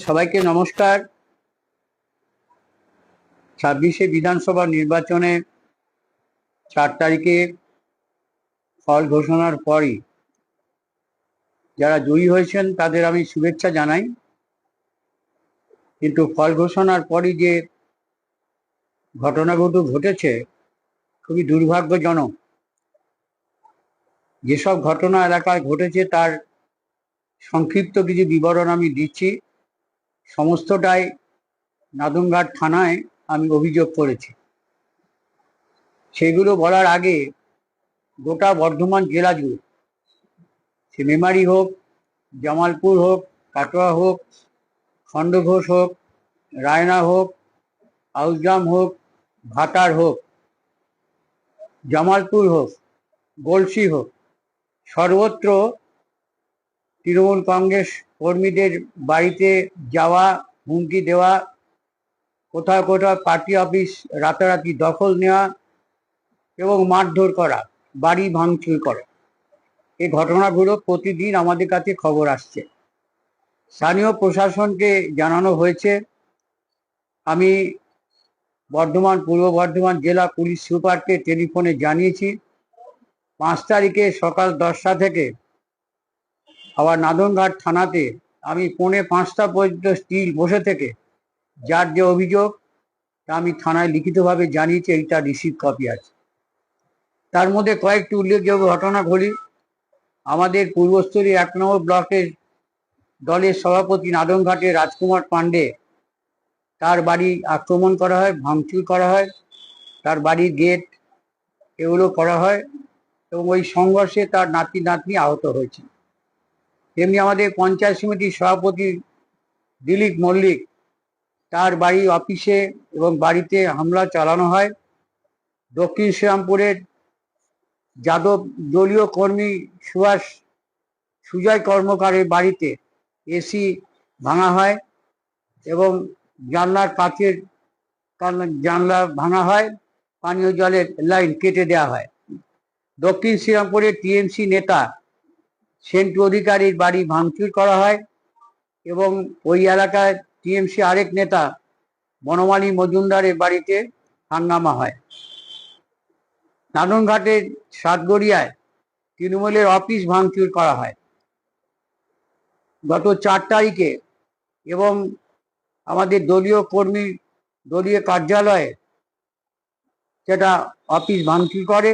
সবাইকে নমস্কার। 26শে বিধানসভা নির্বাচনে 4 তারিখে ফল ঘোষণার পরই যারা জয়ী হয়েছেন তাদের আমি শুভেচ্ছা জানাই। কিন্তু ফল ঘোষণার পরই যে ঘটনাগুলো ঘটেছে খুবই দুর্ভাগ্যজনক। যেসব ঘটনা এলাকায় ঘটেছে তার সংক্ষিপ্ত কিছু বিবরণ আমি দিচ্ছি। সমস্তটাই নাদুনঘাট থানায় আমি অভিযোগ করেছি। সেগুলো বলার আগে গোটা বর্ধমান জেলা জুড়ে, সে মেমারি হোক, জামালপুর হোক, কাটোয়া হোক, খণ্ডঘোষ হোক, রায়না হোক, আউসগ্রাম হোক, ভাটার হোক, জামালপুর হোক, গলসি হোক, সর্বত্র তৃণমূল কংগ্রেস কর্মীদের বাড়িতে যাওয়া, হুমকি দেওয়া, কোথাও কোথাও পার্টি অফিস রাতারাতি দখল নেওয়া এবং মারধর করা, বাড়ি ভাঙচুর করা, এই ঘটনাগুলো প্রতিদিন আমাদের কাছে খবর আসছে। স্থানীয় প্রশাসনকে জানানো হয়েছে। আমি পূর্ব বর্ধমান জেলা পুলিশ সুপারকে টেলিফোনে জানিয়েছি। 5 তারিখে সকাল 10টা থেকে আবার নাদনঘাট থানাতে আমি 4:45 পর্যন্ত স্টিল বসে থেকে যার যে অভিযোগ তা আমি থানায় লিখিতভাবে জানিয়েছি। এইটা রিসিভ কপি আছে। তার মধ্যে কয়েকটি উল্লেখযোগ্য ঘটনা ঘটি। আমাদের পূর্বস্থলী 1 নম্বর ব্লকের দলের সভাপতি নাদনঘাটের রাজকুমার পাণ্ডে, তার বাড়ি আক্রমণ করা হয়, ভাঙচুর করা হয়, তার বাড়ির গেট এগুলো করা হয় এবং ওই সংঘর্ষে তার নাতি নাতনি আহত হয়েছে। তেমনি আমাদের পঞ্চায়েত সমিতির সভাপতি দিলীপ মল্লিক, তার বাড়ি অফিসে এবং বাড়িতে হামলা চালানো হয়। দক্ষিণ শ্রীরামপুরের যাদব দলীয় কর্মী সুজয় কর্মকারের বাড়িতে এসি ভাঙা হয় এবং জানলার কাচের জানলা ভাঙা হয়, পানীয় জলের লাইন কেটে দেওয়া হয়। দক্ষিণ শ্রীরামপুরের টিএমসি নেতা সেন্টু অধিকারীর বাড়ি ভাঙচুর করা হয় এবং ওই এলাকায় টিএমসি আরেক নেতা বনমালী মজুমদারের বাড়িতে হাঙ্গামা হয়। নাদনঘাটের সাতগড়িয়ায় তৃণমূলের অফিস ভাঙচুর করা হয় গত 4 তারিখে এবং আমাদের দলীয় কার্যালয়ে সেটা অফিস ভাঙচুর করে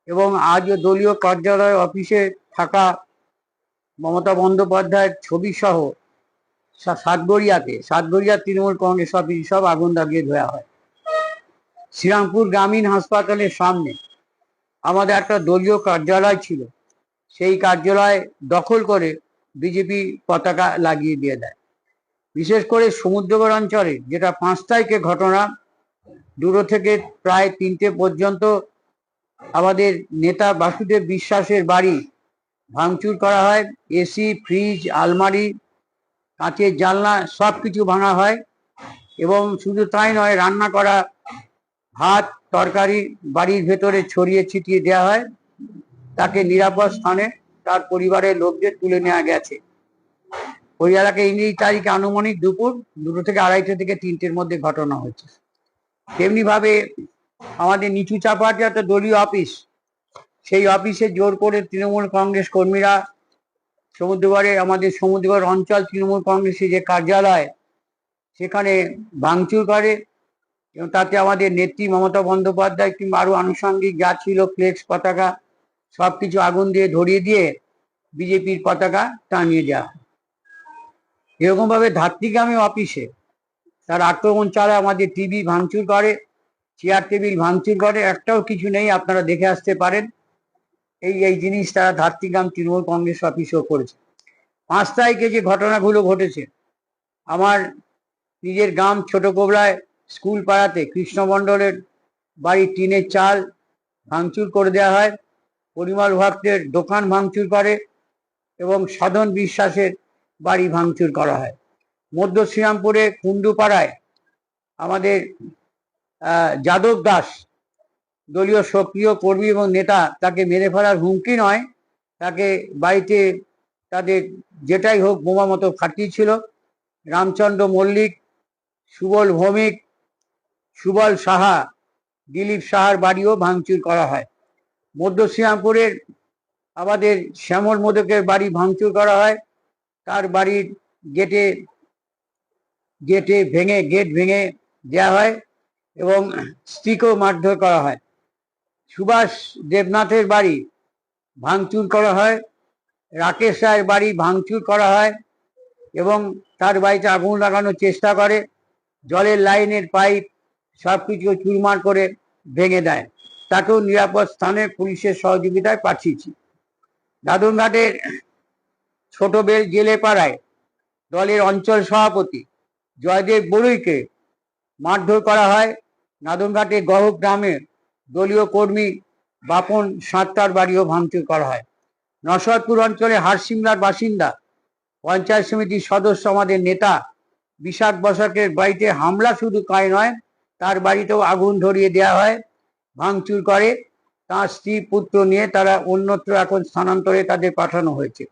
এবং আজও দলীয় কার্যালয় অফিসে থাকা মমতা বন্দ্যোপাধ্যায়ের ছবি সহ সাতগড়িয়া তৃণমূল কংগ্রেস অফিস সব আগুন লাগিয়ে দেওয়া হয়। শ্রীরামপুর গ্রামীণ হাসপাতালের সামনে আমাদের একটা দলীয় কার্যালয় ছিল, সেই কার্যালয় দখল করে বিজেপি পতাকা লাগিয়ে দিয়ে দেয়। বিশেষ করে সমুদ্রগড় অঞ্চলে, যেটা 5 তারিখে ঘটনা, 2 থেকে প্রায় 3টে পর্যন্ত আমাদের নেতা বাসুদেব বিশ্বাসের বাড়ি ভাঙচুর করা হয়। এসি, ফ্রিজ, আলমারি, কাঁচের জানলা সব কিছু ভাঙা হয় এবং শুধু তাই নয়, রান্না করা ভাত তরকারি বাড়ির ভেতরে ছড়িয়ে ছিটিয়ে দেওয়া হয়। তাকে নিরাপদ স্থানে তার পরিবারের লোকদের তুলে নেওয়া গেছে। ওই এলাকায় ইংরেজি তারিখে আনুমানিক দুপুর 2 থেকে 2:30 থেকে 3টের মধ্যে ঘটনা হয়েছে। তেমনি ভাবে আমাদের নিচু চাপাটি একটা দলীয় অফিস, সেই অফিসে জোর করে তৃণমূল কংগ্রেস কর্মীরা আমাদের সমুদ্রগড় অঞ্চল তৃণমূল কংগ্রেসের যে কার্যালয় সেখানে ভাঙচুর করে এবং তাতে আমাদের নেত্রী মমতা বন্দ্যোপাধ্যায় কিংবা আরো আনুষঙ্গিক যা ছিল ফ্লেক্স পতাকা সবকিছু আগুন দিয়ে ধরিয়ে দিয়ে বিজেপির পতাকা টানিয়ে দেওয়া। এরকম ভাবে ধাত্রীগ্রামে অফিসে তার আক্রমণ চালায়, আমাদের টিভি ভাঙচুর করে, চেয়ার টেবিল ভাঙচুর করে, একটাও কিছু নেই, আপনারা দেখে আসতে পারেন। এই জিনিস তারা ধাত্রীগ্রাম তৃণমূল কংগ্রেস অফিসেও করেছে। 5 তারিখে যে ঘটনাগুলো ঘটেছে, আমার নিজের গ্রাম ছোট কোবরায় স্কুল পাড়াতে কৃষ্ণ মণ্ডলের বাড়ি টিনের চাল ভাঙচুর করে দেওয়া হয়, পরিমল ভক্তের দোকান ভাঙচুর করে এবং সাধন বিশ্বাসের বাড়ি ভাঙচুর করা হয়। মধ্য শ্রীরামপুরে কুন্ডুপাড়ায় আমাদের যাদব দাস দলীয় সক্রিয় কর্মী এবং নেতা, তাকে মেরে ফেলার হুমকি নয়, তাকে বাড়িতে তাদের যেটাই হোক বোমা মতো ফাটিয়েছিল। রামচন্দ্র মল্লিক, সুবল ভৌমিক, সুবল সাহা, দিলীপ সাহার বাড়িও ভাঙচুর করা হয়। মধ্য শ্রীরামপুরের আমাদের শ্যামল মোদকের বাড়ি ভাঙচুর করা হয়। তার বাড়ির গেট ভেঙে দেওয়া হয় এবং স্ত্রীকেও মারধর করা হয়। সুভাষ দেবনাথের বাড়ি ভাঙচুর করা হয়। রাকেশ রায়ের বাড়ি ভাঙচুর করা হয় এবং তার বাড়িতে আগুন লাগানোর চেষ্টা করে। জলের লাইনের পাইপ সবকিছু চুরমার করে ভেঙে দেয়। তাকেও নিরাপদ স্থানে পুলিশের সহযোগিতায় পাঠিয়েছি। দাদনঘাটের ছোটবেল জেলে পাড়ায় দলের অঞ্চল সভাপতি জয়দেব বড়ুইকে মারধর করা হয়। নাদনঘাটে গহ গ্রামে দলীয় কর্মী বাপন সাঁতরার বাড়িও ভাঙচুর করা হয়। নসরতপুর অঞ্চলে হারসিমলার বাসিন্দা পঞ্চায়েত সমিতির সদস্য আমাদের নেতা বিশাখ বসাকের বাড়িতে হামলা শুধু তাই নয়, তার বাড়িতেও আগুন ধরিয়ে দেওয়া হয়, ভাঙচুর করে। তার স্ত্রী পুত্র নিয়ে তারা অন্যত্র এখন স্থানান্তরে তাদের পাঠানো হয়েছে।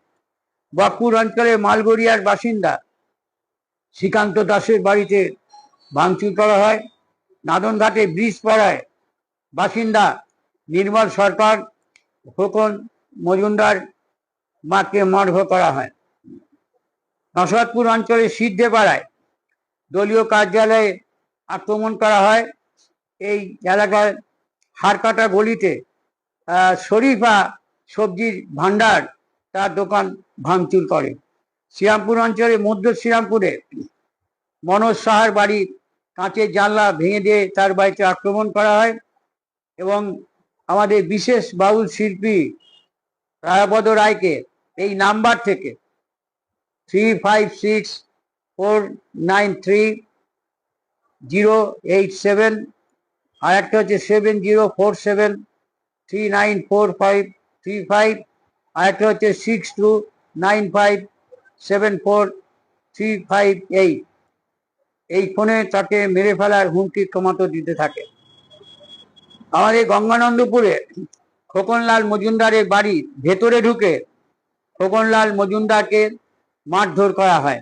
বকপুর অঞ্চলে মালগড়িয়ার বাসিন্দা শ্রীকান্ত দাসের বাড়িতে ভাঙচুর করা হয়। নাদনঘাটে ব্রিজ পাড়ায় বাসিন্দা নির্মল সরকার, খোকন মজুমদার মাকে মারধর করা হয়। নসরতপুর অঞ্চলে সিদ্ধে পাড়ায় দলীয় কার্যালয়ে আক্রমণ করা হয়। এই এলাকায় হারকাটা গলিতে শরীফা সবজির ভান্ডার তার দোকান ভাঙচুর করে। শ্রীরামপুর অঞ্চলে মধ্য শ্রীরামপুরে মনোজ সাহার বাড়ি কাঁচের জানলা ভেঙে দিয়ে তার বাড়িতে আক্রমণ করা হয় এবং আমাদের বিশেষ বাউল শিল্পী রায়পদ রায়কে এই নাম্বার থেকে 3564930087, আর একটা হচ্ছে 7047394535, আর একটা হচ্ছে 6295743558। এই ফোনে তাকে মেরে ফেলার হুমকি ক্রমাগত দিতে থাকে। আমাদের গঙ্গানন্দপুরে খোকনলাল মজুমদারের বাড়ির ভেতরে ঢুকে খোকনলাল মজুমদারকে মারধর করা হয়।